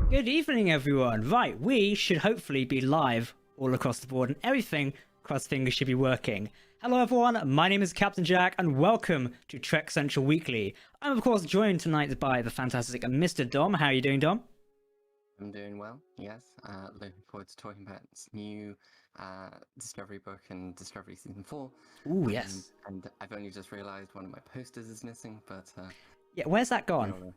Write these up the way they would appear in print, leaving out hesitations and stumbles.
Good evening, everyone. Right, we should hopefully be live all across the board and everything, cross fingers, should be working. Hello, everyone. My name is Captain Jack, and welcome to Trek Central Weekly. I'm, of course, joined tonight by the fantastic Mr. Dom. How are you doing, Dom? I'm doing well, yes. Looking forward to talking about this new Discovery book and Discovery Season 4. Ooh, yes. And I've only just realised one of my posters is missing, but... yeah, where's that gone?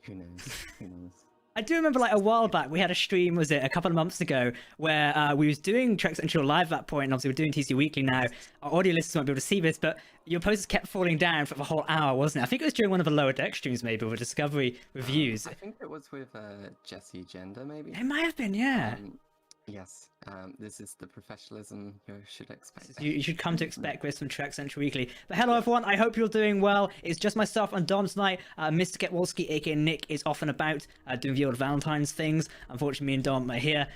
Who knows? Who knows? I do remember, like, a while back, we had a stream, was it, a couple of months ago, where we was doing Trek Central Live at that point, and obviously we're doing TC Weekly now. Our audio listeners won't be able to see this, but your posters kept falling down for the whole hour, wasn't it? I think it was during one of the Lower Deck streams, maybe, with Discovery reviews. I think it was with Jesse Gender, maybe? It might have been, yeah. Yes, this is the professionalism you should expect. You should come to expect this from Trek Central Weekly. But hello, everyone. I hope you're doing well. It's just myself and Dom tonight. Mr. Getwolski, aka Nick, is off and about doing the old Valentine's things. Unfortunately, me and Dom are here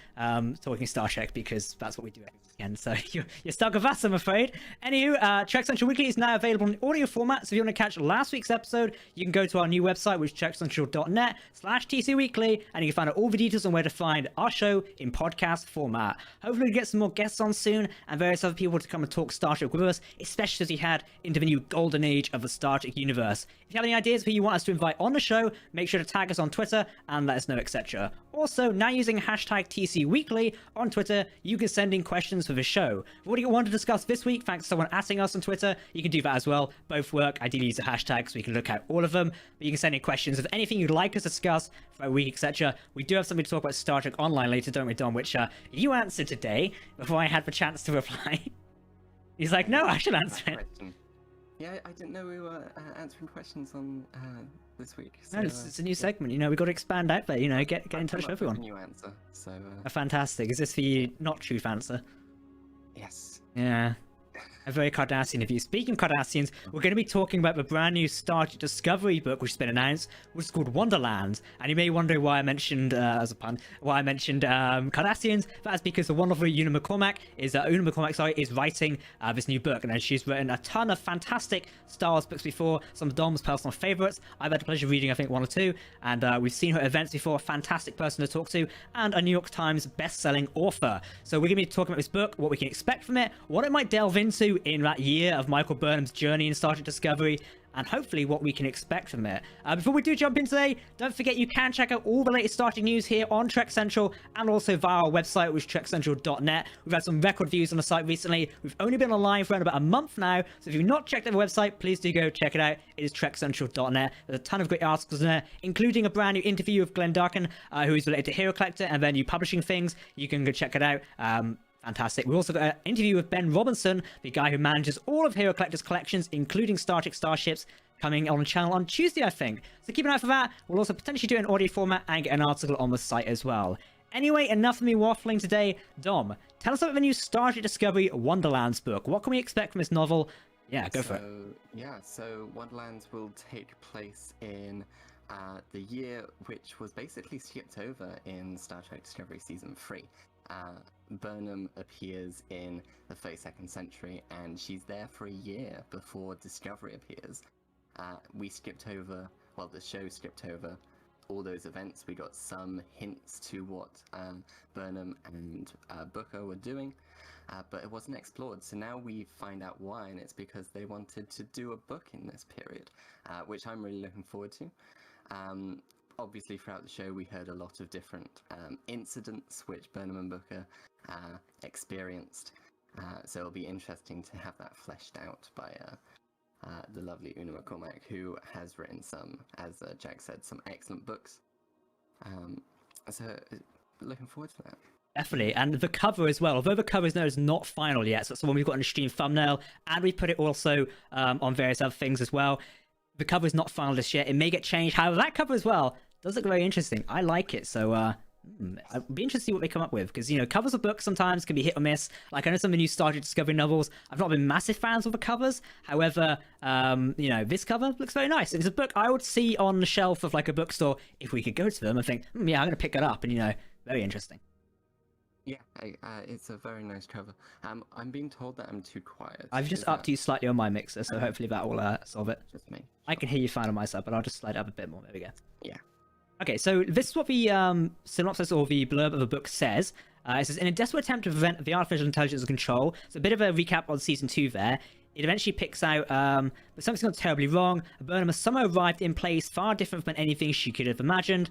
talking Star Trek because that's what we do every weekend. So you're stuck with us, I'm afraid. Anywho, Trek Central Weekly is now available in audio format. So if you want to catch last week's episode, you can go to our new website, which is trekcentral.net/TC Weekly, and you can find out all the details on where to find our show in podcast format. Hopefully we get some more guests on soon and various other people to come and talk Star Trek with us, especially as we head into the new golden age of the Star Trek universe. If you have any ideas who you want us to invite on the show, make sure to tag us on Twitter and let us know, etc. Also, now using hashtag TC Weekly on Twitter, you can send in questions for the show. What do you want to discuss this week? Thanks to someone asking us on Twitter. You can do that as well. Both work. Ideally use a hashtag so we can look at all of them. But you can send in questions of anything you'd like us to discuss for a week, etc. We do have something to talk about Star Trek Online later, don't we, Dom? Which you answered today before I had the chance to reply. He's like, no, I should answer it. Yeah, I didn't know we were answering questions on this week. So, no, it's a new segment. You know, we've got to expand out there. You know, get in touch with everyone. A new answer. So. Fantastic. Is this for you? Not truth answer. Yes. Yeah. A very Cardassian of you. Speaking of Cardassians, we're going to be talking about the brand new Star Trek Discovery book which has been announced, which is called Wonderland. And you may wonder why I mentioned, as a pun, why I mentioned Cardassians. That's because the wonderful Una McCormack is writing this new book, and she's written a ton of fantastic Star Wars books before. Some of Dom's personal favorites. I've had the pleasure of reading, I think, one or two, and we've seen her events before. A fantastic person to talk to, and a New York Times best-selling author. So we're going to be talking about this book, what we can expect from it, what it might delve into in that year of Michael Burnham's journey in Star Trek Discovery, and hopefully what we can expect from it. Before we do jump in today, don't forget you can check out all the latest Star Trek news here on Trek Central and also via our website, which is trekcentral.net. We've had some record views on the site recently. We've only been online for around about a month now, so if you've not checked out the website, please do go check it out. It is trekcentral.net. There's a ton of great articles in there, including a brand new interview with Glenn Darkin, who is related to Hero Collector and their new publishing things. You can go check it out. Fantastic. We also got an interview with Ben Robinson, the guy who manages all of Hero Collector's collections, including Star Trek Starships, coming on the channel on Tuesday, I think. So keep an eye for that. We'll also potentially do an audio format and get an article on the site as well. Anyway, enough of me waffling today. Dom, tell us about the new Star Trek Discovery Wonderlands book. What can we expect from this novel? Yeah, go for it. Yeah, so Wonderlands will take place in the year which was basically skipped over in Star Trek Discovery Season 3. Burnham appears in the 32nd century, and she's there for a year before Discovery appears. We skipped over, well, the show skipped over all those events. We got some hints to what Burnham and Booker were doing, but it wasn't explored. So now we find out why, and it's because they wanted to do a book in this period, which I'm really looking forward to. Obviously, throughout the show, we heard a lot of different incidents which Burnham and Booker experienced. So it'll be interesting to have that fleshed out by the lovely Una McCormack, who has written some, as Jack said, some excellent books. So looking forward to that. Definitely, and the cover as well. Although the cover is not final yet, so it's the one we've got in the stream thumbnail, and we put it also on various other things as well. The cover is not final just yet. It may get changed. However, that cover as well does look very interesting. I like it. So I'd be interested to see what they come up with. Because, you know, covers of books sometimes can be hit or miss. Like, I know some of the new Star Trek Discovery novels, I've not been massive fans of the covers. However, you know, this cover looks very nice. It's a book I would see on the shelf of, like, a bookstore if we could go to them and think, yeah, I'm going to pick it up. And, you know, very interesting. Yeah, it's a very nice cover. I'm being told that I'm too quiet. I've just upped you slightly on my mixer, so hopefully that will solve it. Just me. I can hear you fine on my side, but I'll just slide it up a bit more. There we go. Yeah. Okay, so this is what the synopsis or the blurb of the book says. It says, in a desperate attempt to prevent the artificial intelligence control, so a bit of a recap on season 2 there. It eventually picks out but something's gone terribly wrong. Burnham has somehow arrived in place far different from anything she could have imagined,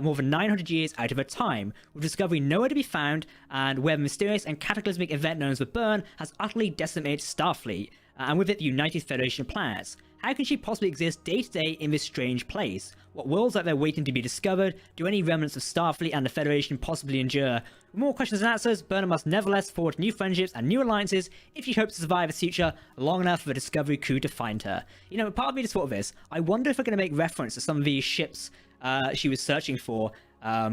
more than 900 years out of her time, with Discovery nowhere to be found, and where the mysterious and cataclysmic event known as the Burn has utterly decimated Starfleet, and with it the United Federation of Planets. How can she possibly exist day to day in this strange place? What worlds are there waiting to be discovered? Do any remnants of Starfleet and the Federation possibly endure? With more questions and answers, Burnham must nevertheless forge new friendships and new alliances if she hopes to survive the future long enough for the Discovery crew to find her. You know, part of me just thought of this. I wonder if we're going to make reference to some of these ships she was searching for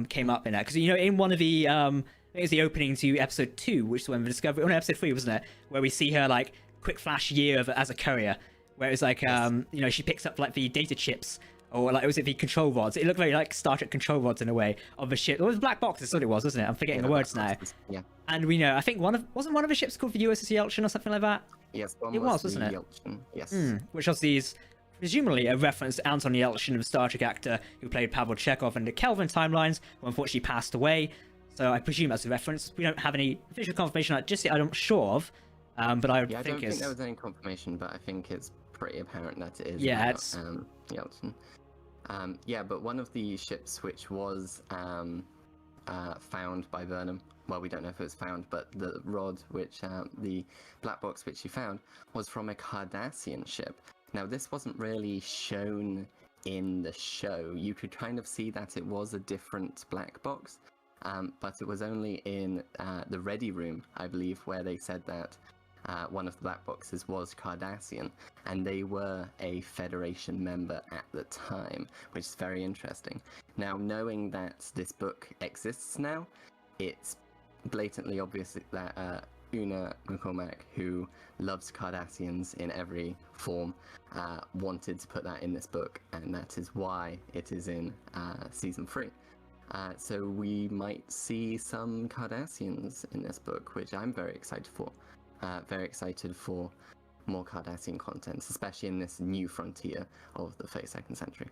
came up in that. Because, you know, in one of the, I think it was the opening to episode 2, which is when the Discovery, oh no, episode 3, wasn't it? Where we see her, like, quick flash year as a courier. Where it's like, you know, she picks up like the data chips, or like, was it the control rods? It looked very like Star Trek control rods in a way of the ship. It was black boxes, that's what it was, wasn't it? I'm forgetting the words now. Yeah. And we know, I think wasn't one of the ships called the USS Yeltsin or something like that? Yes, it was, wasn't it? Yeltsin. Yes. Which obviously is presumably a reference to Anton Yelchin, the Star Trek actor who played Pavel Chekhov in the Kelvin timelines, who unfortunately passed away. So I presume that's a reference. We don't have any official confirmation on it just yet, I'm not sure of. But I don't think there was any confirmation, but I think it's pretty apparent that it is. Yeah, about, it's Yeltsin. Yeah, but one of the ships which was found by Burnham, well, we don't know if it was found, but the rod which the black box which she found was from a Cardassian ship. Now, this wasn't really shown in the show. You could kind of see that it was a different black box, but it was only in the ready room, I believe, where they said that one of the black boxes was Cardassian, and they were a Federation member at the time, which is very interesting. Now, knowing that this book exists now, it's blatantly obvious that Una McCormack, who loves Cardassians in every form, wanted to put that in this book, and that is why it is in season 3. So we might see some Cardassians in this book, which I'm very excited for. Very excited for more Cardassian content, especially in this new frontier of the 32nd century.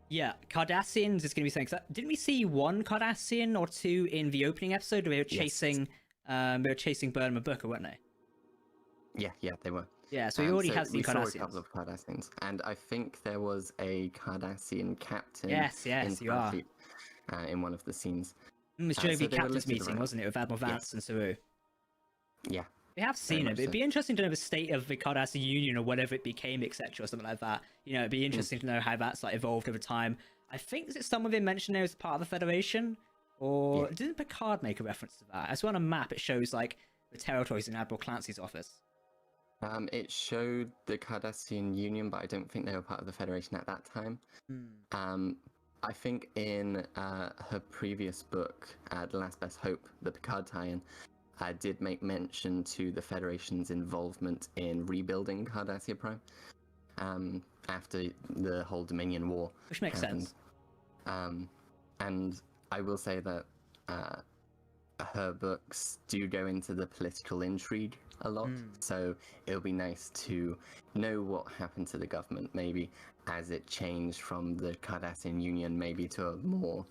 Yeah, Cardassians is going to be something. Didn't we see one Cardassian or two in the opening episode where they were chasing, Burnham and Booker, weren't they? Yeah, they were. Yeah, so we already have seen Cardassians. Saw a couple of Cardassians, and I think there was a Cardassian captain. Yes, you are. In one of the scenes. It was during the captain's meeting, wasn't it, with Admiral Vance and Saru? Yeah. We have seen it, but it'd be interesting to know the state of the Cardassian Union or whatever it became, etc., or something like that. You know, it'd be interesting to know how that's like evolved over time. I think is some of it mentioned there as part of the Federation, or didn't Picard make a reference to that? I saw on a map it shows like the territories in Admiral Clancy's office. It showed the Cardassian Union, but I don't think they were part of the Federation at that time. I think in her previous book, The Last Best Hope, the Picard tie-in, did make mention to the Federation's involvement in rebuilding Cardassia Prime after the whole Dominion War. Which makes sense. And I will say that her books do go into the political intrigue a lot, so it'll be nice to know what happened to the government, maybe as it changed from the Cardassian Union maybe to a more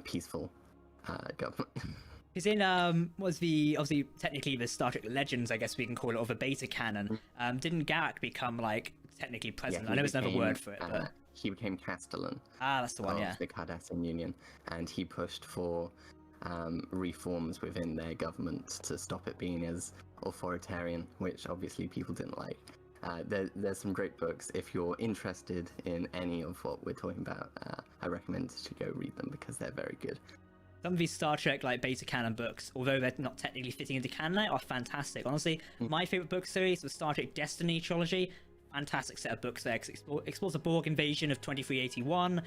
peaceful government. Because in obviously technically the Star Trek Legends, I guess we can call it, or the beta canon, didn't Garak become like technically president? I know there's another word for it, but he became Castellan. That's the one, of the Cardassian Union, and he pushed for reforms within their government to stop it being as authoritarian, which obviously people didn't like. There's some great books. If you're interested in any of what we're talking about, I recommend to go read them because they're very good. Some of these Star Trek like beta canon books, although they're not technically fitting into canon, are fantastic. Honestly, my favorite book series was Star Trek Destiny trilogy. Fantastic set of books there, because explores the Borg invasion of 2381,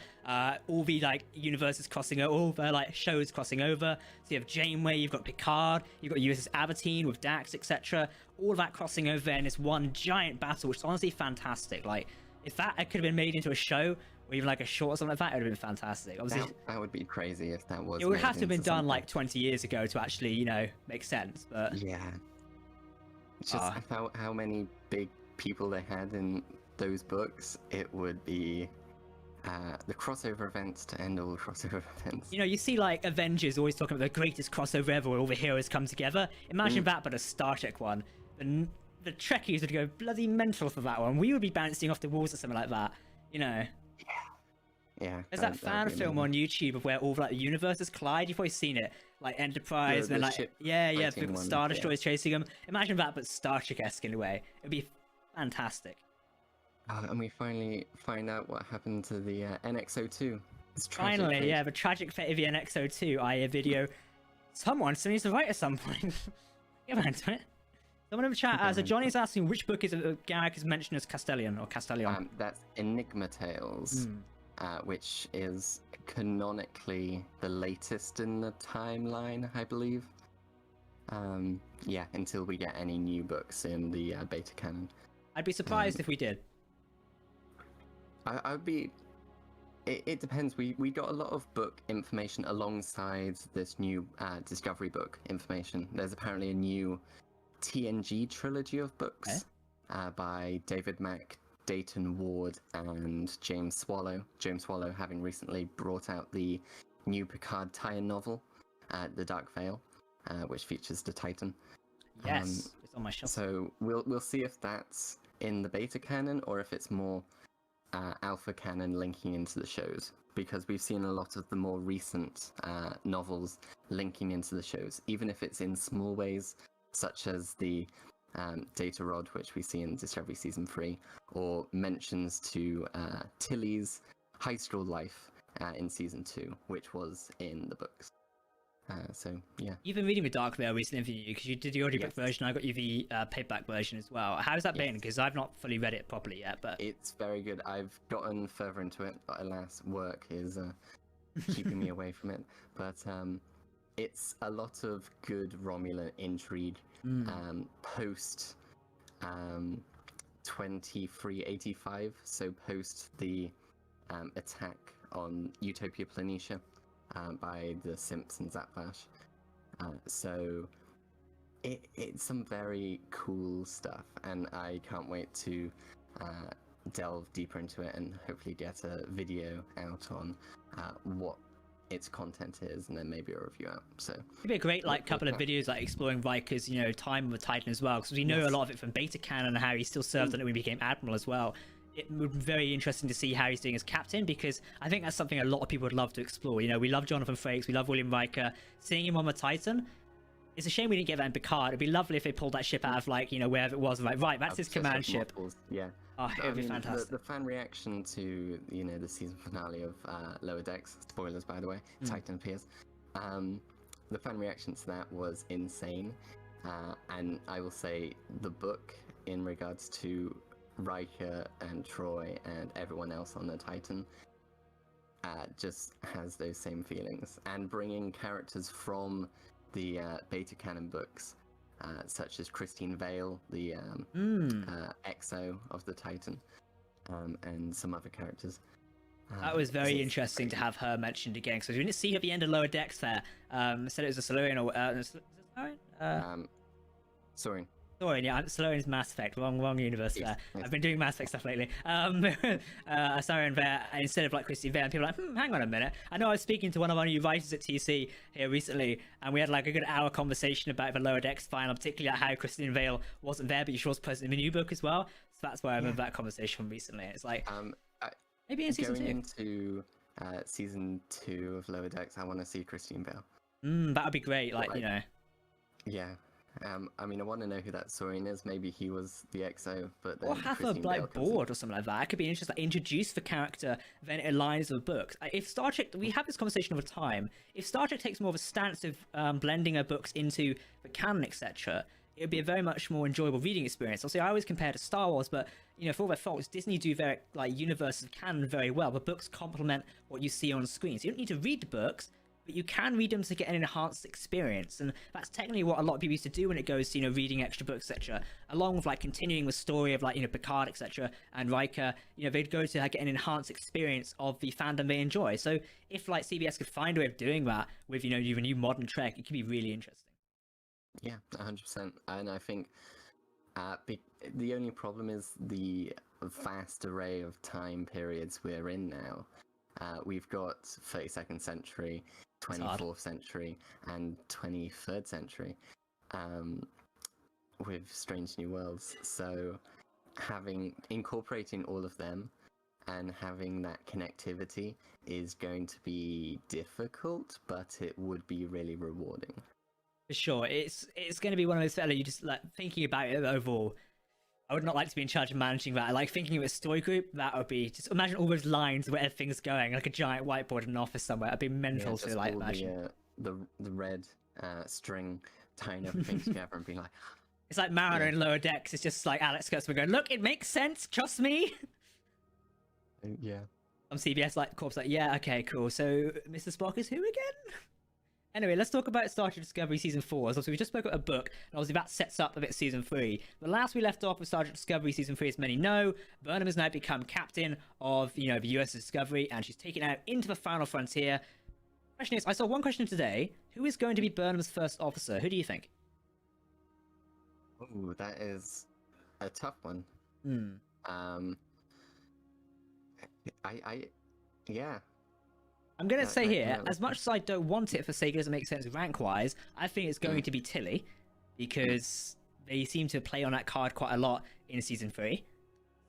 all the like universes crossing over, all the like shows crossing over. So you have Janeway, you've got Picard, you've got USS Aberdeen with Dax, etc. All of that crossing over in this one giant battle, which is honestly fantastic. Like, if that could have been made into a show, or even like a short or something like that, it would have been fantastic. Obviously, that would be crazy if that was. It would have to have been done like 20 years ago to actually, you know, make sense. But yeah, it's just how many big people they had in those books, it would be the crossover events to end all crossover events. You know, you see like Avengers always talking about the greatest crossover ever where all the heroes come together. Imagine that, but a Star Trek one. The Trekkies would go bloody mental for that one. We would be bouncing off the walls or something like that. You know. Yeah. There's that fan film on YouTube of where all like the universes collide. You've probably seen it, like Enterprise, and then like the Star Destroyers chasing them. Imagine that, but Star Trek-esque in a way. It'd be fantastic. And we finally find out what happened to the NX-02. Finally, yeah, the tragic fate of the NX-02. A video. Someone still needs to write at some point. Get around to it. Someone in the chat, so Johnny's asking which book is Garrick is mentioned as Castellion or Castellion. That's Enigma Tales, which is canonically the latest in the timeline, I believe. Yeah, until we get any new books in the beta canon. I'd be surprised if we did. I'd be. It depends. We got a lot of book information alongside this new Discovery book information. There's apparently a new TNG trilogy of books by David Mack, Dayton Ward, and James Swallow. James Swallow having recently brought out the new Picard tie-in novel, The Dark Veil, which features the Titan. Yes, it's on my shelf. So we'll see if that's in the beta canon or if it's more alpha canon linking into the shows, because we've seen a lot of the more recent novels linking into the shows, even if it's in small ways, such as the data rod, which we see in Discovery Season 3, or mentions to Tilly's high school life in Season 2, which was in the books. So, yeah. You've been reading the Dark Veil recently, because you did the audiobook version, I got you the paperback version as well. How's that been? Because I've not fully read it properly yet, but... It's very good. I've gotten further into it, but alas, work is keeping me away from it. But it's a lot of good Romulan intrigue post 2385, so post the attack on Utopia Planitia by the Simps and Zapvash. So it's some very cool stuff, and I can't wait to delve deeper into it and hopefully get a video out on what its content is, and then maybe a review out. So it'd be a great couple of videos like exploring Riker's time with Titan as well, because we know a lot of it from beta canon and how he still served on it when he became admiral as well. It would be very interesting to see how he's doing as captain, because I think that's something a lot of people would love to explore. We love Jonathan Frakes, we love William Riker. Seeing him on the Titan, it's a shame we didn't get that in Picard. It'd be lovely if they pulled that ship out of wherever it was, right, that's his command ship. Yeah. Oh, it would be fantastic. The fan reaction to the season finale of Lower Decks, spoilers by the way, Titan appears. The fan reaction to that was insane, and I will say the book in regards to Riker and Troy and everyone else on the Titan just has those same feelings, and bringing characters from the beta canon books such as Christine Vale, the EXO of the Titan, and some other characters. That was very interesting to have her mentioned again, because we didn't see her at the end of Lower Decks there. Said it was a Solarian or is it Solarian? Sorin. Sorry, yeah, Solarian's Mass Effect. Wrong universe there. I've been doing Mass Effect stuff lately. Solarian there instead of Christine Vale, and people are like, hang on a minute. I know I was speaking to one of our new writers at TC here recently, and we had a good hour conversation about the Lower Decks final, particularly how Christine Vale wasn't there, but she was present in the new book as well. So that's why I remember that conversation from recently. It's maybe in season 2. Going into season 2 of Lower Decks, I want to see Christine Vale. That would be great. Yeah. I want to know who that Sorin is. Maybe he was the EXO, but then or have Christine a Bale board or something like that. It could be interesting. Introduce the character, then it aligns with books. If Star Trek, we have this conversation all the time. If Star Trek takes more of a stance of blending her books into the canon, etc., it would be a very much more enjoyable reading experience. Obviously, I always compare to Star Wars, but for all their faults, Disney do their universes of canon very well. The books complement what you see on screen, so you don't need to read the books, but you can read them to get an enhanced experience, and that's technically what a lot of people used to do when it goes to reading extra books, etc. Along with continuing the story of Picard, etc. and Riker, they'd go to get an enhanced experience of the fandom they enjoy. So if CBS could find a way of doing that with a new modern Trek, it could be really interesting. Yeah, 100%. And I think the only problem is the vast array of time periods we're in now. We've got 32nd century, 24th century, and 23rd century, with Strange New Worlds. So incorporating all of them and having that connectivity is going to be difficult, but it would be really rewarding. For sure, it's going to be one of those that you just like thinking about it overall. I would not like to be in charge of managing that. I like thinking of a story group. That would be just imagine all those lines where everything's going, like a giant whiteboard in an office somewhere. I'd be mental to like imagine the red string tying everything together and being like. It's like Mariner in Lower Decks. It's just like Alex Kurtzman going, "Look, it makes sense. Trust me." Yeah. On CBS, like Corp's like, "Yeah, okay, cool. So Mr. Spock is who again?" Anyway, let's talk about Star Trek Discovery Season 4. So we just spoke about a book, and obviously that sets up a bit Season 3. The last we left off with Star Trek Discovery Season 3, as many know, Burnham has now become captain of, the US Discovery, and she's taken out into the final frontier. Question is, I saw one question today. Who is going to be Burnham's first officer? Who do you think? Oh, that is a tough one. Yeah. I'm going to say here, as much as I don't want it for sake it doesn't make sense rank-wise, I think it's going to be Tilly, because they seem to play on that card quite a lot in Season 3.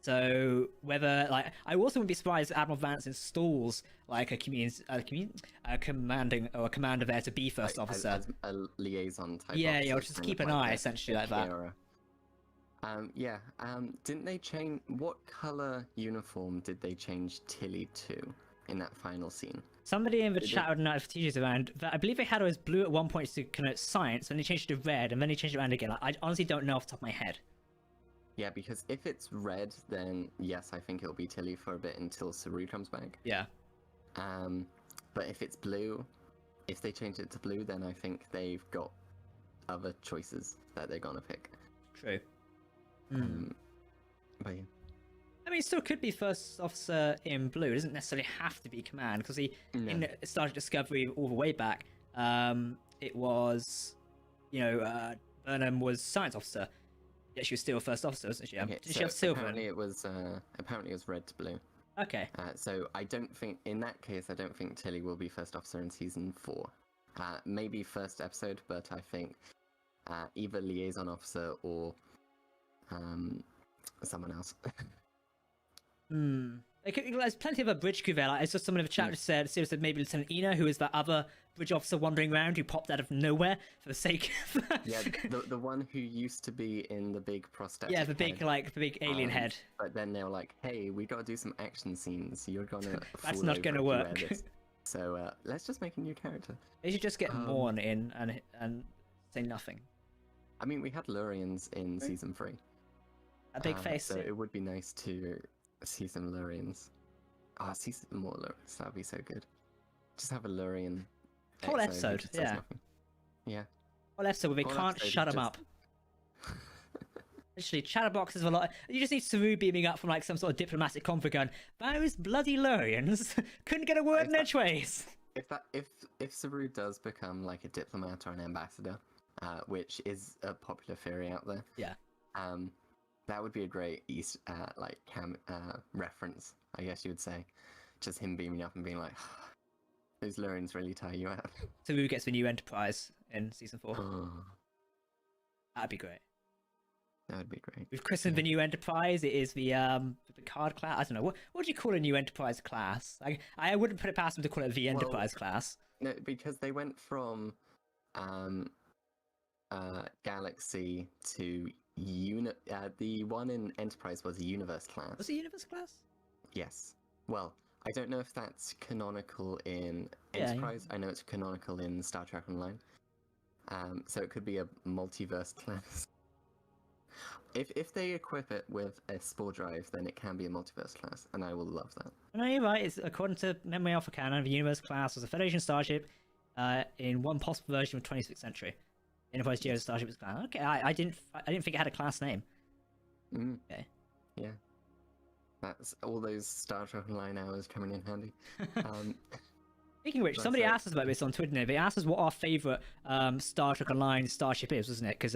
So whether, like, I also wouldn't be surprised if Admiral Vance installs, like, a commander there to be first officer. As a liaison type. Yeah, or just keep an eye, essentially, like that. Didn't they change... What colour uniform did they change Tilly to in that final scene? Somebody in the chat would know if teachers around. I believe they had it as blue at one point to connote science, and they changed it to red, and then they changed it around again. I honestly don't know off the top of my head. Yeah, because if it's red, then yes, I think it'll be Tilly for a bit until Saru comes back. Yeah. But if it's blue, if they change it to blue, then I think they've got other choices that they're gonna pick. True. But yeah. I mean, it still could be first officer in blue. It doesn't necessarily have to be command, because in Star Trek Discovery all the way back, it was, Burnham was science officer. Yet she was still first officer, wasn't she? Okay, Did she have silver? Apparently it was red to blue. Okay. So I don't think, in that case, I don't think Tilly will be first officer in Season 4. Maybe first episode, but I think either liaison officer or someone else. There's plenty of a bridge crew there. Like, it's just someone in the chat just said maybe Lieutenant Ina, who is that other bridge officer wandering around who popped out of nowhere for the sake of... Yeah, the one who used to be in the big prosthetic. Yeah, the big alien head. But then they were like, "Hey, we got to do some action scenes. You're gonna." That's not gonna work. So let's just make a new character. They should just get Morn in and say nothing. I mean, we had Lurians in Season 3. A big face. So it would be nice to see some Lurians. See some more Lurians. That'd be so good. Just have a Lurian. Whole episode, yeah. Yeah. Whole episode where they can't shut them up. Literally, chatterboxes a lot. You just need Saru beaming up from like some sort of diplomatic conference going, "Those bloody Lurians couldn't get a word in edgeways." If Saru does become like a diplomat or an ambassador, which is a popular theory out there. Yeah. That would be a great reference, I guess you would say. Just him beaming up and being like, "Those Lurians really tie you out." Saru gets the new Enterprise in Season 4. That'd be great. That would be great. We've christened the new Enterprise. It is the Picard class. I don't know. What would you call a new Enterprise class? I wouldn't put it past them to call it the Enterprise class. No, because they went from Galaxy to the one in Enterprise was a Universe class. Was it Universe class? Yes. Well, I don't know if that's canonical in Enterprise. Yeah. I know it's canonical in Star Trek Online. So it could be a multiverse class. If they equip it with a spore drive, then it can be a multiverse class, and I will love that. No, you're right. It's, according to Memory Alpha Canon, the Universe class was a Federation starship in one possible version of 26th century. Enterprise Geo starship was class. Okay, I didn't think it had a class name. Okay. Yeah. That's all those Star Trek Online hours coming in handy. Speaking of which, somebody asked us about this on Twitter. They asked us what our favourite Star Trek Online starship is, wasn't it? Because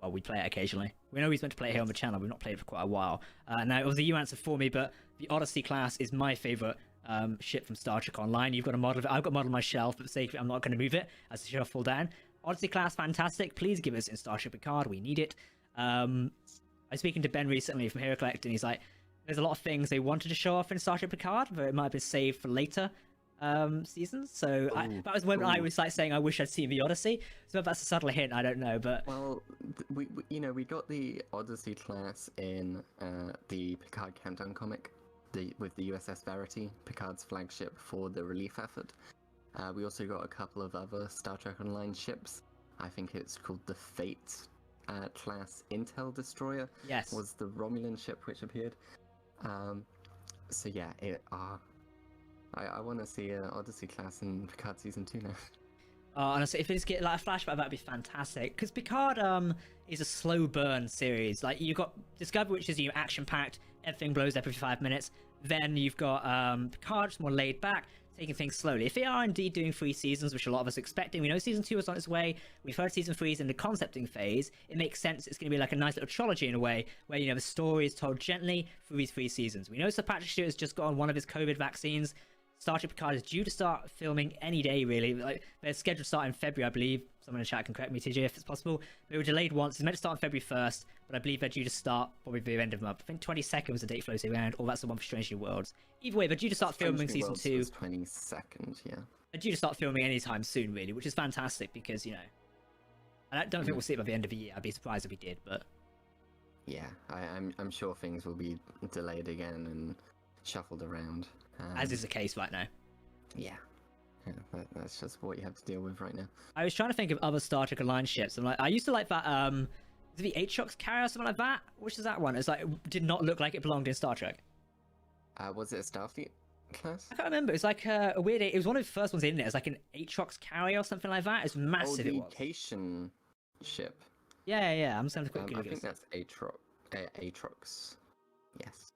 well, we play it occasionally. We know he's meant to play it here on the channel. We've not played it for quite a while. Now, it was the you answer for me, but the Odyssey class is my favorite ship from Star Trek Online. You've got a model of it. I've got a model on my shelf, but for the sake of it, I'm not going to move it as the shelf fall down. Odyssey class, fantastic. Please give us in Starship Picard. We need it. I was speaking to Ben recently from Hero Collect, and he's like, there's a lot of things they wanted to show off in Starship Picard, but it might have been saved for later seasons. So that was when I was like saying I wish I'd seen the Odyssey. So if that's a subtle hint, I don't know. But well, we got the Odyssey class in the Picard Countdown comic, with the USS Verity, Picard's flagship for the relief effort. We also got a couple of other Star Trek Online ships. I think it's called the Fate class Intel Destroyer. Yes, was the Romulan ship which appeared. So yeah, I want to see an Odyssey class in Picard season 2 now. Honestly, if it's get like a flashback, that'd be fantastic. Because Picard is a slow burn series. Like you've got Discovery, which is action packed, everything blows up every 5 minutes. Then you've got Picard, just more laid back, taking things slowly. If they are indeed doing 3 seasons, which a lot of us are expecting, we know season 2 is on its way. We've heard season 3 is in the concepting phase. It makes sense. It's going to be like a nice little trilogy in a way, where the story is told gently through these 3 seasons. We know Sir Patrick Stewart has just got on one of his COVID vaccines. Star Trek Picard is due to start filming any day, really. Like they're scheduled to start in February, I believe. Someone in the chat can correct me, TJ, if it's possible. They were delayed once. It's meant to start on February 1st, but I believe they're due to start probably the end of the month. I think 22nd was the date floating around, or that's the one for Strange New Worlds. Either way, they're due to start filming season 2. 22nd, yeah. They're due to start filming anytime soon, really, which is fantastic because, I don't think we'll see it by the end of the year. I'd be surprised if we did, but yeah, I'm sure things will be delayed again and shuffled around. As is the case right now. Yeah, that's just what you have to deal with right now. I was trying to think of other Star Trek Online ships. I used to like that, is it the Aatrox carrier or something like that? Which is that one? It's like, it did not look like it belonged in Star Trek. Was it a Starfleet class? I can't remember. It's like a weird, it was one of the first ones in there. It's like an Aatrox carrier or something like that. It's massive. Oh, the it was. Cation ship. Yeah. I'm just going to quickly I think that's Aatrox. Yes.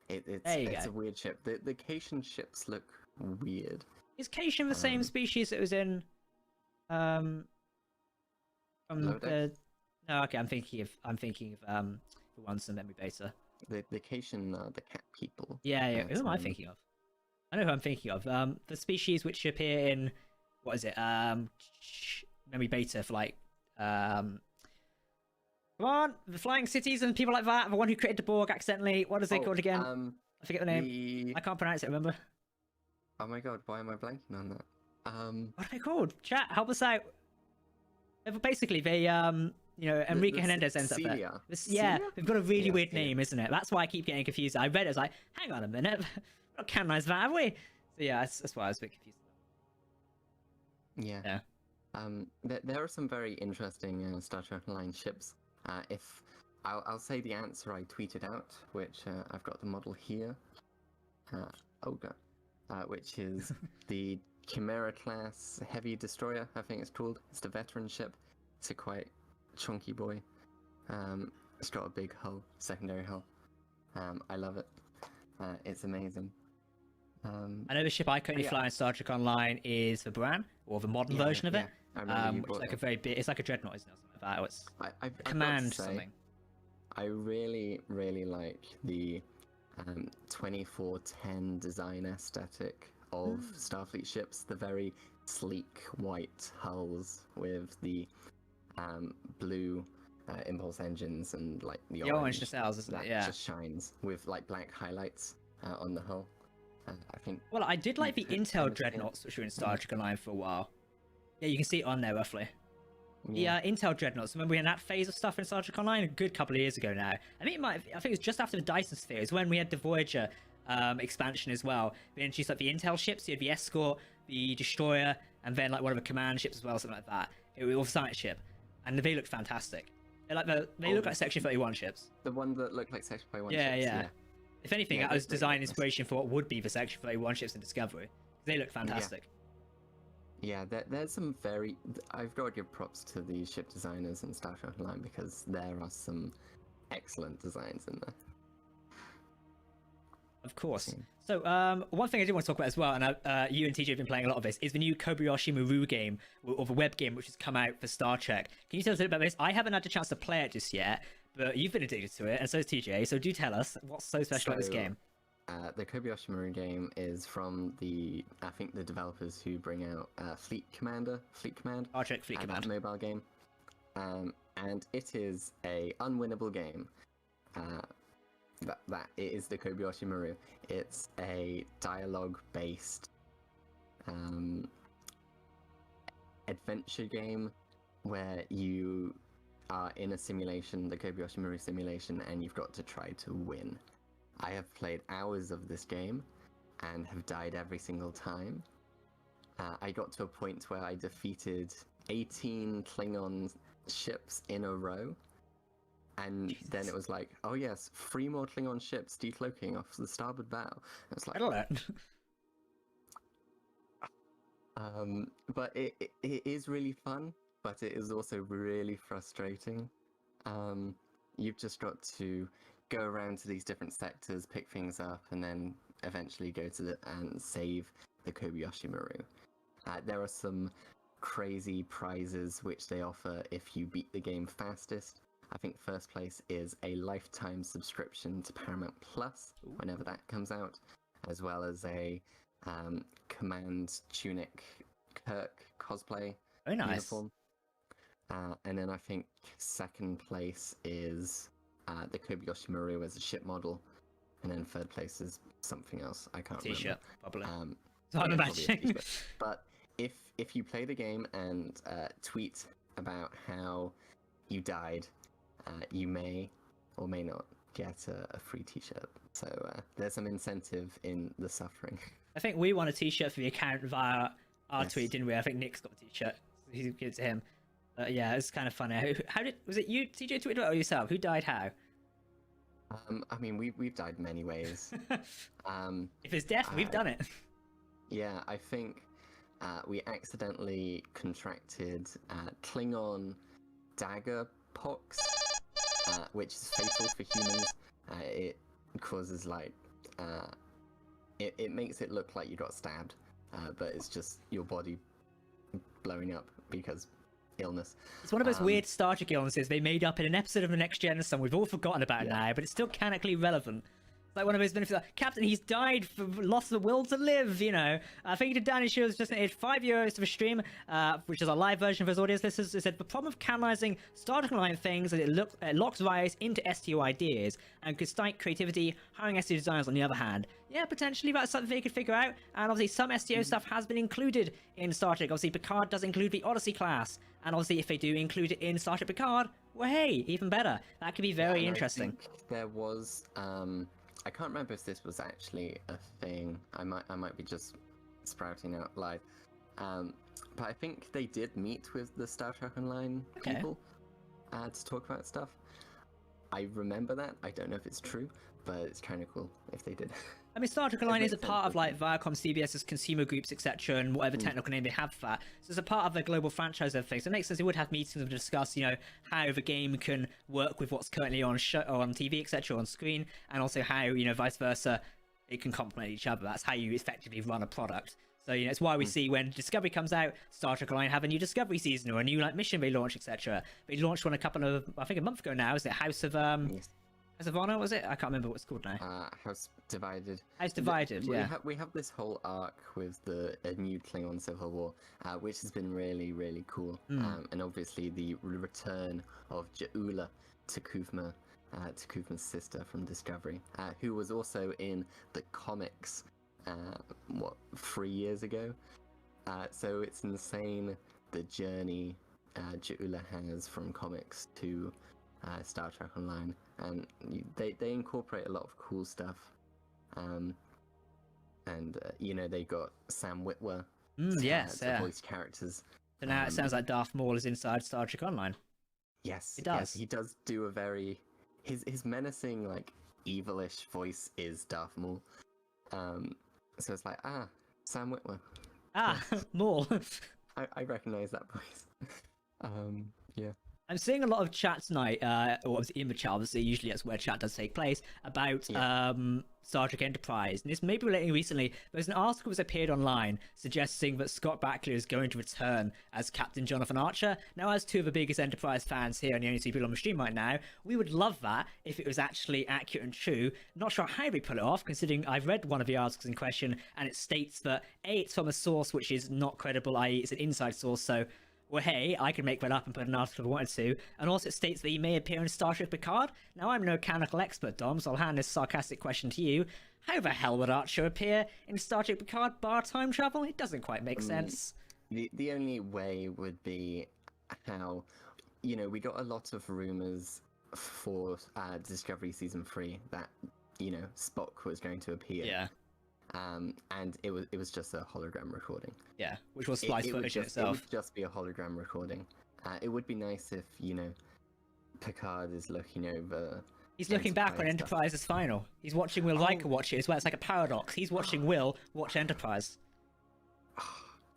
It's a weird ship. The Cation ships look weird. Is Cation the same species that was in from the... No, okay, I'm thinking of the ones in Memory Beta. The Cation are the cat people. Yeah. Who am I thinking of? I know who I'm thinking of. The species which appear in what is it? Memory Beta for like come on, the Flying Cities and people like that. The one who created the Borg accidentally. What is they called again? I forget the name. I can't pronounce it. Remember? Oh my god, why am I blanking on that? What are they called? Chat, help us out. Basically, they Enrique Hernandez ends up there. Yeah, they've got a really weird name, isn't it? That's why I keep getting confused. I read it, I was like, hang on a minute, we've not canonized that, have we? So yeah, that's why I was a bit confused. Yeah. There are some very interesting Star Trek Online ships. If I'll say the answer I tweeted out, which I've got the model here. Which is the Chimera class heavy destroyer, I think it's called. It's the veteran ship. It's a quite chunky boy. It's got a big hull, secondary hull. I love it. It's amazing. I know the ship I currently fly in Star Trek Online is the Bran, or the modern version of it. Which is like a very big, it's like a dreadnought, isn't it? Something like that. It's command something. I really, really like the 2410 design aesthetic of Starfleet ships. The very sleek white hulls with the blue impulse engines and like the orange nacelles, isn't it? Yeah, just shines with like black highlights on the hull. I think. Well, I did like the Intel dreadnoughts, which were in Star Trek Online for a while. Yeah, you can see it on there roughly. Yeah, Intel dreadnoughts. Remember we had that phase of stuff in Star Trek Online a good couple of years ago now. I think it was just after the Dyson Sphere. It's when we had the Voyager expansion as well. They introduced like the Intel ships. You had the Escort, the Destroyer, and then like one of the command ships as well, something like that. It was a science ship, and they looked fantastic. They look like Section 31 ships. The one that looked like Section 31 ships. Yeah. If anything, that was design inspiration for what would be the Section 31 ships in Discovery. They look fantastic. Yeah, there's some very... I've got to give props to the ship designers in Star Trek Online because there are some excellent designs in there. Of course. So, one thing I did want to talk about as well, and you and TJ have been playing a lot of this, is the new Kobayashi Maru game, or the web game, which has come out for Star Trek. Can you tell us a bit about this? I haven't had a chance to play it just yet, but you've been addicted to it, and so has TJ. So do tell us, what's so special about this game? The Kobayashi Maru game is from I think the developers who bring out Fleet Command, Star Trek Fleet Command. that mobile game. And it is a unwinnable game. That it is the Kobayashi Maru. It's a dialogue-based adventure game where you are in a simulation, the Kobayashi Maru simulation, and you've got to try to win. I have played hours of this game and have died every single time. I got to a point where I defeated 18 Klingon ships in a row. And Jesus. Then it was like, oh yes, 3 more Klingon ships decloaking off the starboard bow. It's like, I don't know. but it is really fun, but it is also really frustrating. You've just got to go around to these different sectors, pick things up, and then eventually go to and save the Kobayashi Maru. There are some crazy prizes which they offer if you beat the game fastest. I think first place is a lifetime subscription to Paramount Plus whenever that comes out, as well as a Command Tunic Kirk cosplay Very nice. uniform. And then I think second place is the Kobayashi Maru as a ship model, and then third place is something else. I can't remember. T-shirt, probably. So I'm yeah, probably a imagining. t-shirt. But if you play the game and tweet about how you died, you may or may not get a free t-shirt. So there's some incentive in the suffering. I think we won a T-shirt for the account via our Yes. tweet, didn't we? I think Nick's got a T-shirt. So he gives it to him. Yeah, it's kind of funny. Was it you, TJ, tweeted about it or yourself? Who died how? I mean, we've died many ways. If it's death, we've done it. Yeah, I think we accidentally contracted Klingon dagger pox, which is fatal for humans. It causes it makes it look like you got stabbed, but it's just your body blowing up because illness. It's one of those weird Star Trek illnesses they made up in an episode of The Next Gen or something. We've all forgotten about it now, but it's still canonically relevant. It's like one of those benefits. Like, Captain, he's died for loss of the will to live, you know. I think Danny Shields just donated €5 to the stream, which is a live version for his audience listeners. It said, the problem of canonizing Star Trek Online things is it locks writers into STO ideas and could stifle creativity, hiring STO designers on the other hand. Yeah, potentially that's something they could figure out. And obviously some STO stuff has been included in Star Trek. Obviously Picard does include the Odyssey class. And obviously if they do include it in Star Trek Picard, well hey, even better. That could be very interesting. I think there was I can't remember if this was actually a thing. I might be just sprouting out live. But I think they did meet with the Star Trek Online people to talk about stuff. I remember that. I don't know if it's true, but it's kind of cool if they did. I mean, Star Trek Online is a part of like Viacom, CBS's consumer groups, etc., and whatever technical name they have for that. So it's a part of the global franchise of things. So it makes sense they would have meetings to discuss, you know, how the game can work with what's currently on on TV, etc., on screen, and also how, you know, vice versa, it can complement each other. That's how you effectively run a product. So, you know, it's why we see when Discovery comes out, Star Trek Online have a new Discovery season or a new like mission they launch, etc. They launched one I think a month ago now. Is it House of Yes. House of Honor? Was it? I can't remember what it's called now. House Divided. House Divided. Yeah. We have this whole arc with a new Klingon Civil War, which has been really, really cool. And obviously the return of Ja'ula T'Kuvma's sister from Discovery, who was also in the comics, 3 years ago. So it's insane the journey Ja'ula has from comics to Star Trek Online, and they incorporate a lot of cool stuff. And you know, they got Sam Witwer to voice characters. So now it sounds like Darth Maul is inside Star Trek Online. Yes, it does. Yes, he does do a very his menacing, like, evilish voice is Darth Maul. So it's like, Sam Witwer. Maul. I recognize that voice. Yeah. I'm seeing a lot of chat tonight, or obviously in the chat, obviously, usually that's where chat does take place, about Star Trek Enterprise. And this may be relating recently, there's an article that's appeared online suggesting that Scott Bakula is going to return as Captain Jonathan Archer. Now, as two of the biggest Enterprise fans here and the only two people on the stream right now, we would love that if it was actually accurate and true. Not sure how they pull it off, considering I've read one of the articles in question, and it states that, A, it's from a source which is not credible, i.e. it's an inside source, so... well, hey, I can make that up and put an article if I wanted to. And also it states that he may appear in Star Trek Picard. Now, I'm no canonical expert, Dom, so I'll hand this sarcastic question to you. How the hell would Archer appear in Star Trek Picard bar time travel? It doesn't quite make sense. The only way would be how, you know, we got a lot of rumors for Discovery Season 3 that, you know, Spock was going to appear. Yeah. And it was just a hologram recording. Yeah, which was splice footage in itself. It would just be a hologram recording. It would be nice if, you know, Picard is looking over... He's looking back on Enterprise's final. He's watching Will Riker watch it as well. It's like a paradox. He's watching Will watch Enterprise.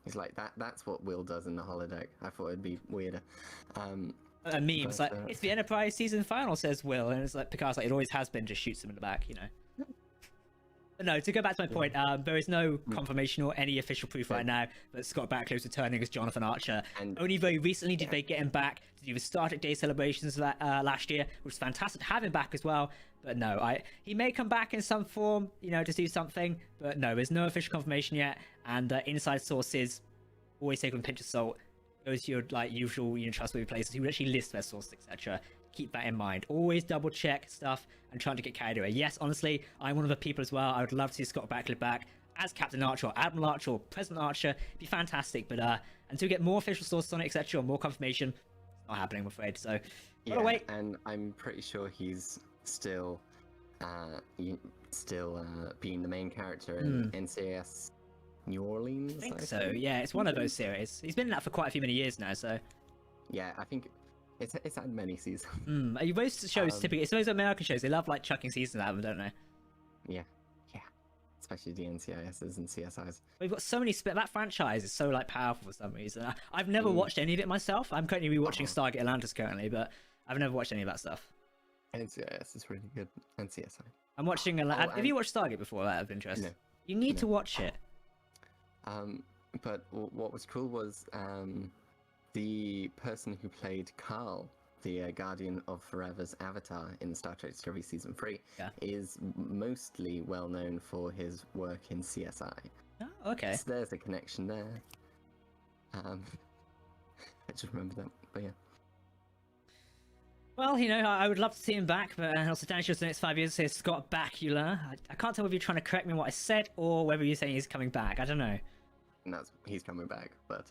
He's like, that's what Will does in the holodeck. I thought it'd be weirder. A meme. It's like, it's the Enterprise season final, says Will. And it's like, Picard's like, it always has been, just shoots him in the back, you know. But no, to go back to my point, there is no confirmation or any official proof right now that Scott Bakula is returning as Jonathan Archer. And only very recently did they get him back to do the Star Trek Day celebrations last year, which was fantastic to have him back as well. But no, he may come back in some form, you know, to do something. But no, there's no official confirmation yet. And inside sources, always take with a pinch of salt. Those to your like usual, you know, trustworthy places who actually list their sources, etc. Keep that in mind. Always double check stuff and trying to get carried away. Yes, honestly, I'm one of the people as well. I would love to see Scott Bakula back as Captain Archer or Admiral Archer or President Archer. It'd be fantastic. But until we get more official sources on it, etc., or more confirmation, it's not happening, I'm afraid. So, yeah, wait. And I'm pretty sure he's still being the main character in NCIS New Orleans. I think so. Yeah, it's one of those series. He's been in that for quite a few many years now. So, yeah, I think. It's had many seasons. Most shows typically, it's those American shows, they love like chucking seasons out of them, don't they? Yeah. Especially the NCISs and CSIs. We've got so many that franchise is so like powerful for some reason. I've never watched any of it myself. I'm currently rewatching Stargate Atlantis currently, but I've never watched any of that stuff. NCIS is really good, and CSI. I'm watching have you watched Stargate before? Out of interest? No. You need to watch it. But what was cool was the person who played Carl, the Guardian of Forever's avatar in Star Trek Discovery Season 3, is mostly well known for his work in CSI. Oh, okay. So there's a connection there. I just remember that, but yeah. Well, you know, I would love to see him back, but also Dan shows the next 5 years says Scott Bakula. I can't tell whether you're trying to correct me on what I said or whether you're saying he's coming back. I don't know. And he's coming back, but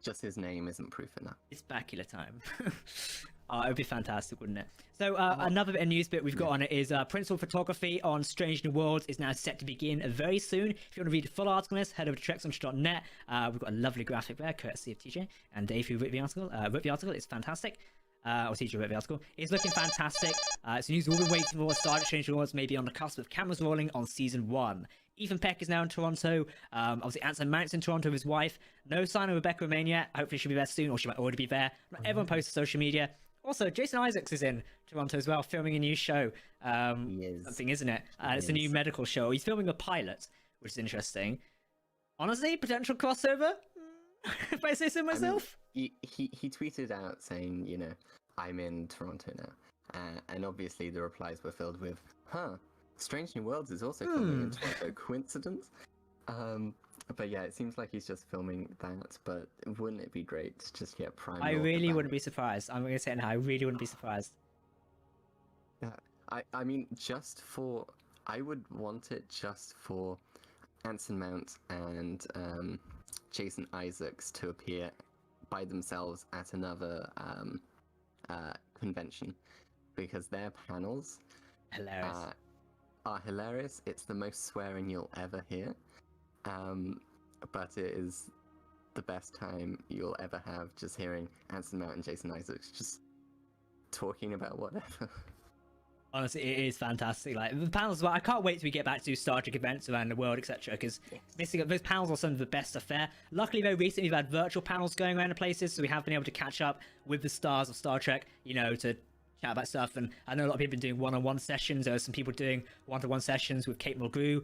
just his name isn't proof enough. It's Bakula time. It would be fantastic, wouldn't it? So another bit of news bit we've got on it is principal photography on Strange New Worlds is now set to begin very soon. If you want to read the full article on this, head over to trexlaunch.net. We've got a lovely graphic there, courtesy of TJ and Dave who wrote the article. It's fantastic. Or TJ wrote the article. It's looking fantastic. It's news we've all been waiting for. Star Trek Strange New Worlds may be on the cusp of cameras rolling on season 1. Ethan Peck is now in Toronto. Obviously, Anson Mount's in Toronto with his wife. No sign of Rebecca Romaine yet. Hopefully, she'll be there soon, or she might already be there. Not everyone posts on social media. Also, Jason Isaacs is in Toronto as well, filming a new show. Something, isn't it? It's a new medical show. He's filming a pilot, which is interesting. Honestly, potential crossover, if I say so myself. I mean, he tweeted out saying, you know, I'm in Toronto now. And obviously, the replies were filled with, Strange New Worlds is also filming in Toronto. Coincidence? But yeah, it seems like he's just filming that, but wouldn't it be great to just get Prime? I really wouldn't be surprised. I'm going to say it now. I really wouldn't be surprised. I mean, I would want it just for Anson Mount and Jason Isaacs to appear by themselves at another convention, because their panels are hilarious. It's the most swearing you'll ever hear. But it is the best time you'll ever have just hearing Anson Mount and Jason Isaacs just talking about whatever. Honestly, it is fantastic. Like the panels, well, I can't wait till we get back to Star Trek events around the world, etc. Because those panels are some of the best stuff there. Luckily, very recently, we've had virtual panels going around the places, so we have been able to catch up with the stars of Star Trek, you know, to chat about stuff. And I know a lot of people have been doing one-on-one sessions. There are some people doing one-to-one sessions with Kate Mulgrew,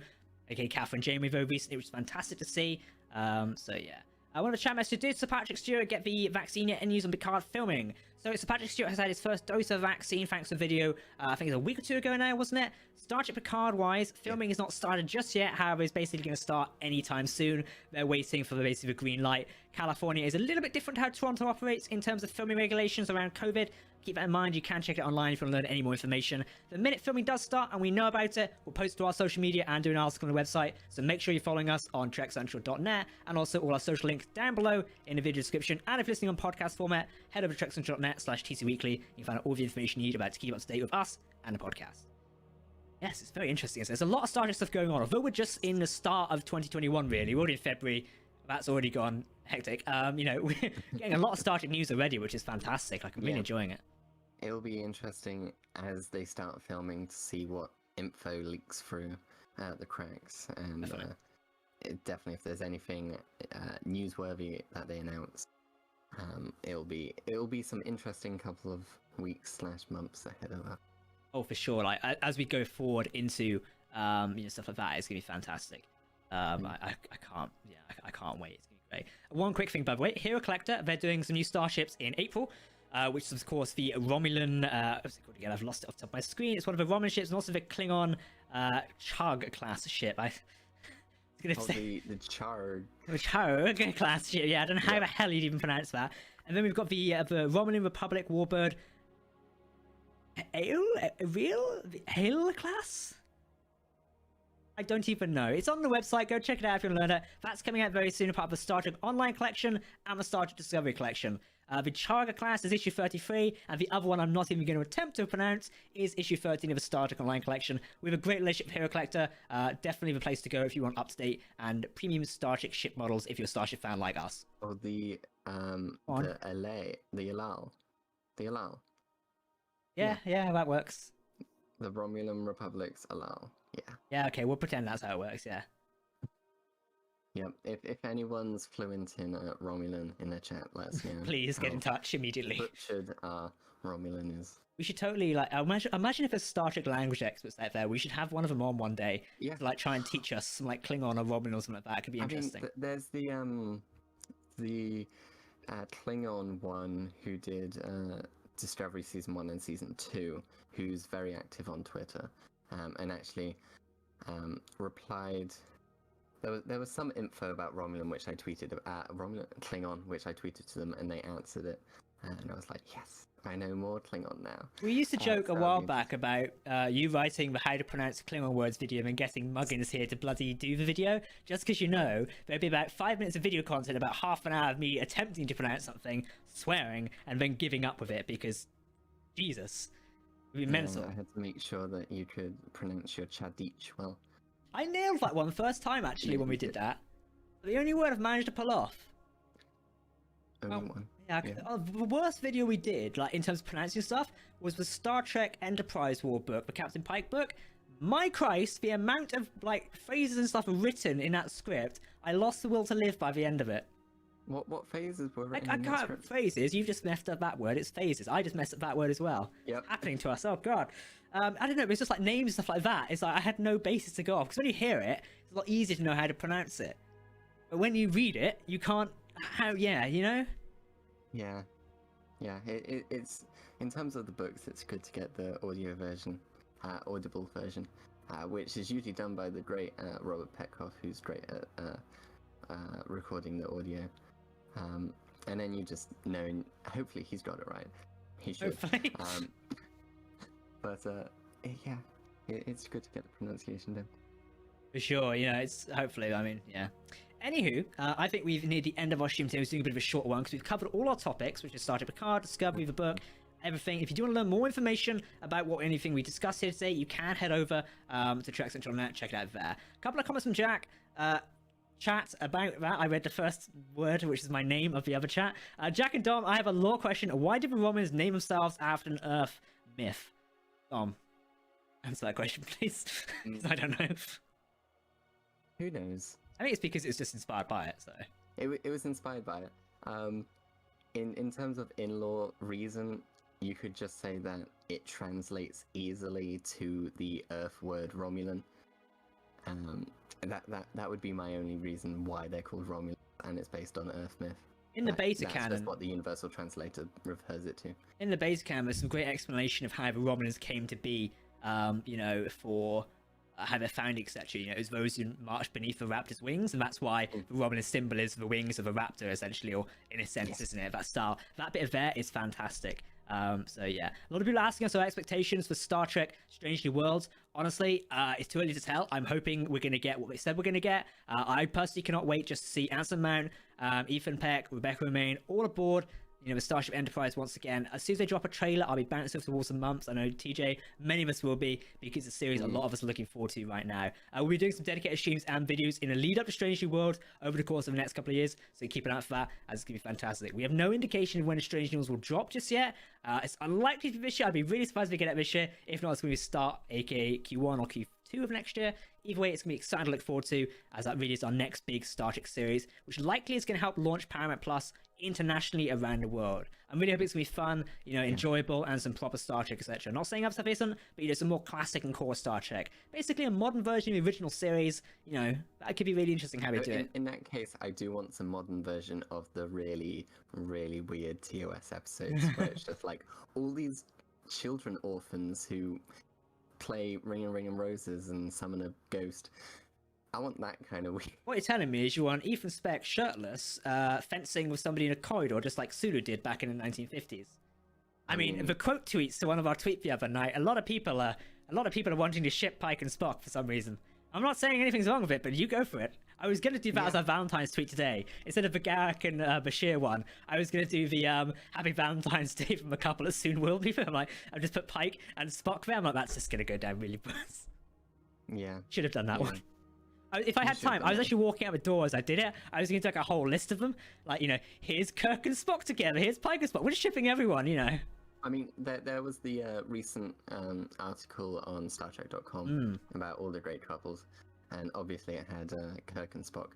aka Catherine Jamie, very recently, which is fantastic to see. So yeah. I want to chat message. Did Sir Patrick Stewart get the vaccine yet? Any news on Picard filming? So Sir Patrick Stewart has had his first dose of vaccine thanks to a video, I think it's a week or two ago now, wasn't it? Star Trek Picard wise, filming is not started just yet. However, it's basically going to start anytime soon. They're waiting for the green light. California is a little bit different to how Toronto operates in terms of filming regulations around COVID. Keep that in mind. You can check it online if you want to learn any more information. The minute filming does start and we know about it, we'll post to our social media and do an article on the website. So make sure you're following us on trekcentral.net and also all our social links down below in the video description. And if you're listening on podcast format, head over to trekcentral.net/tcweekly. You can find out all the information you need about to keep up to date with us and the podcast. Yes, it's very interesting. There's a lot of Star Trek stuff going on. Although we're just in the start of 2021, really. We're already in February. That's already gone hectic. You know, we're getting a lot of Star Trek news already, which is fantastic. Like, I'm really enjoying it. It'll be interesting as they start filming to see what info leaks through the cracks, and definitely if there's anything newsworthy that they announce, it'll be some interesting couple of weeks/months ahead of us. Oh, for sure. Like as we go forward into you know, stuff like that, it's gonna be fantastic. I can't wait. It's gonna be great. One quick thing, by the way, Hero Collector, they're doing some new starships in April. Which is, of course, the Romulan... what's it called again? I've lost it off the top of my screen. It's one of the Romulan ships and also the Klingon Chug-class ship. I was going to say... The Chug. The Chug-class ship. Yeah, I don't know how the hell you'd even pronounce that. And then we've got the Romulan Republic warbird... Ale class? I don't even know. It's on the website. Go check it out if you want to learn it. That's coming out very soon, part of the Star Trek Online Collection and the Star Trek Discovery Collection. The Chaga class is issue 33, and the other one I'm not even going to attempt to pronounce is issue 13 of the Star Trek Online Collection. We have a great relationship with Hero Collector. Definitely the place to go if you want up-to-date and premium Star Trek ship models if you're a Starship fan like us. Oh, the Alal. Yeah, that works. The Romulan Republic's Alal. Yeah. Yeah, okay, we'll pretend that's how it works, yeah. Yep, if anyone's fluent in Romulan in the chat, let us know. Please get in touch immediately. Butchered Romulan is. We should totally, like, imagine if there's Star Trek language experts out there. We should have one of them on one day to, like, try and teach us some, like, Klingon or Romulan or something like that. It could be interesting. There's the Klingon one who did Discovery Season 1 and Season 2, who's very active on Twitter, and actually replied... There was some info about Romulan which I tweeted Romulan Klingon which I tweeted to them, and they answered it, and I was like, yes, I know more Klingon now. We used to joke a while back about you writing the how to pronounce Klingon words video and getting Muggins here to bloody do the video, just because, you know, there'd be about 5 minutes of video content, about half an hour of me attempting to pronounce something, swearing, and then giving up with it because Jesus, it'd be mental. I had to make sure that you could pronounce your Chadich well. I nailed that one the first time, actually, when we did that. The only word I've managed to pull off. Only one. Yeah. The worst video we did, like, in terms of pronouncing stuff, was the Star Trek Enterprise War book, the Captain Pike book. My Christ, the amount of, like, phrases and stuff written in that script, I lost the will to live by the end of it. What phases were written in that script? Phrases, you've just messed up that word, it's phases. I just messed up that word as well. Yep. It's happening to us, oh god. I don't know, but it's just like names and stuff like that. It's like I had no basis to go off, because when you hear it, it's a lot easier to know how to pronounce it. But when you read it, you can't, you know? Yeah. It's, in terms of the books, it's good to get the audio version, audible version, which is usually done by the great Robert Petkoff, who's great at recording the audio. And then you just know, and hopefully he's got it right. He should. Hopefully. Yeah, it's good to get the pronunciation down. For sure, you know, it's hopefully, I mean, yeah. Anywho, I think we've neared the end of our stream today. We're doing a bit of a short one because we've covered all our topics, which is Star Trek Picard, Discovery, the book, everything. If you do want to learn more information about anything we discussed here today, you can head over to TrekCentral.net, check it out there. A couple of comments from Jack. Chat about that. I read the first word, which is my name of the other chat. Jack and Dom, I have a lore question. Why did the Romans name themselves after an Earth myth? Dom. Answer that question, please. 'Cause I don't know. Who knows? I think it's because it's just inspired by it. So It was inspired by it. In terms of in-law reason, you could just say that it translates easily to the Earth word Romulan. That would be my only reason why they're called Romulan, and it's based on Earth myth. in the beta That's canon, just what the Universal Translator refers it to. in the base canon, there's some great explanation of how the Romulans came to be. For how they're found, etc. It was those who marched beneath the raptor's wings, and that's why the Romulan symbol is the wings of a raptor, essentially, or in a sense, isn't it? That style, that bit of there is fantastic. So yeah, a lot of people are asking us our expectations for Star Trek Strange New Worlds. Honestly, it's too early to tell. I'm hoping we're going to get what they said we're going to get. I personally cannot wait just to see Anson Mount, Ethan Peck, Rebecca Romaine all aboard. The Starship Enterprise once again. As soon as they drop a trailer, I'll be bouncing off the walls for months. I know TJ, many of us will be, because it's a series a lot of us are looking forward to right now. We'll be doing some dedicated streams and videos in a lead up to Strange New World over the course of the next couple of years, so keep an eye out for that, as it's going to be fantastic. We have no indication of when Strange New Worlds will drop just yet. It's unlikely to be this year. I'd be really surprised if we get it this year. If not, it's going to be start, aka Q1 or Q2 of next year. Either way, it's going to be exciting to look forward to, as that really is our next big Star Trek series, which likely is going to help launch Paramount Plus internationally around the world. I'm really hoping it's going to be fun, enjoyable, and some proper Star Trek, etc. Not saying other stuff isn't, but some more classic and core Star Trek. Basically, a modern version of the original series. That could be really interesting how we do it. In that case, I do want some modern version of the really, really weird TOS episodes, where it's just like all these children orphans who play Ring and Roses and summon a ghost. I want that kind of weird. What you're telling me is you want Ethan Speck shirtless, fencing with somebody in a corridor, just like Sulu did back in the 1950s. I mean, the quote tweets to one of our tweets the other night. A lot of people are wanting to ship Pike and Spock for some reason. I'm not saying anything's wrong with it, but you go for it. I was going to do that as a Valentine's tweet today. Instead of the Garrick and Bashir one, I was going to do the Happy Valentine's Day from a couple that soon will be. I've just put Pike and Spock there. I'm like, that's just going to go down really fast. Yeah. Should have done that one. If I had time, I was actually walking out the door as I did it. I was going to take a whole list of them. Like, here's Kirk and Spock together. Here's Pike and Spock. We're just shipping everyone, I mean, there was the recent article on StarTrek.com about all the great couples, and obviously it had Kirk and Spock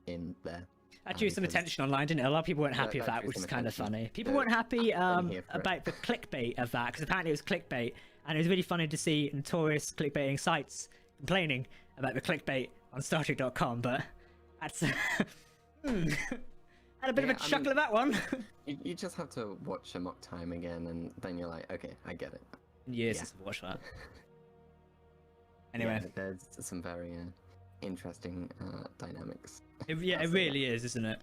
in there. That drew some attention online, didn't it? A lot of people weren't happy with that, which is kind of funny. People weren't happy about the clickbait of that, because apparently it was clickbait, and it was really funny to see notorious clickbaiting sites complaining about the clickbait on StarTrek.com, but that's had a bit of a chuckle at that one. You just have to watch Amok Time again, and then you're like, okay, I get it. Years since I've watched that. Anyway, there's some very interesting dynamics. It really is, isn't it?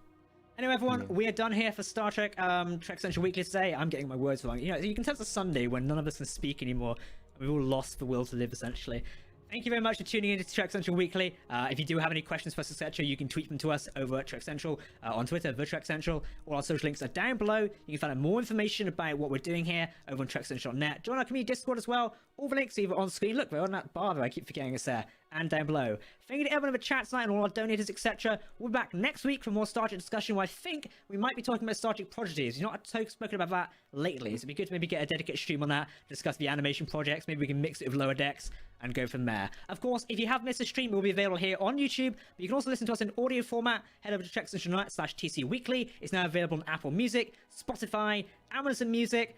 Anyway, everyone, we are done here for Star Trek Trek Central Weekly today. I'm getting my words wrong. You can tell it's a Sunday when none of us can speak anymore. We've all lost the will to live, essentially. Thank you very much for tuning in to Trek Central Weekly. If you do have any questions for us, etc., you can tweet them to us over at Trek Central, on Twitter, the Trek Central. All our social links are down below. You can find out more information about what we're doing here over on TrekCentral.net. Join our community Discord as well. All the links are either on screen. Look, they're on that bar there. I keep forgetting it's there. And down below. Thank you to everyone in the chat tonight and all our donators, etc. We'll be back next week for more Star Trek discussion, where I think we might be talking about Star Trek prodigies. You've not spoken about that lately, so it'd be good to maybe get a dedicated stream on that, discuss the animation projects. Maybe we can mix it with Lower Decks and go from there. Of course, if you have missed a stream, it will be available here on YouTube, but you can also listen to us in audio format. Head over to TrekCentral.net/TC Weekly. It's now available on Apple Music, Spotify, Amazon Music.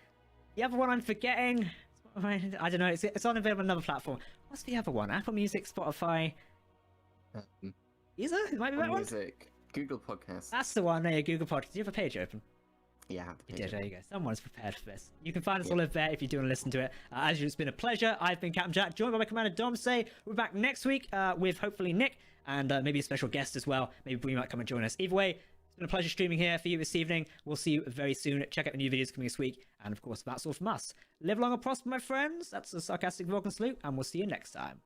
The other one I'm forgetting, I don't know, it's on available on another platform. What's the other one? Apple Music, Spotify. Is it? It might be that one. Music, Google Podcasts. That's the one. There, Google Podcasts. Do you have a page open? Yeah, I have the You page did. There you go. Someone's prepared for this. You can find us all over there if you do want to listen to it. As usual, it's been a pleasure. I've been Captain Jack, joined by my Commander Domsay. We're back next week with hopefully Nick and maybe a special guest as well. Maybe Bree might come and join us. Either way, it's been a pleasure streaming here for you this evening. We'll see you very soon. Check out the new videos coming this week. And of course, that's all from us. Live long and prosper, my friends. That's a sarcastic Vulcan salute, and we'll see you next time.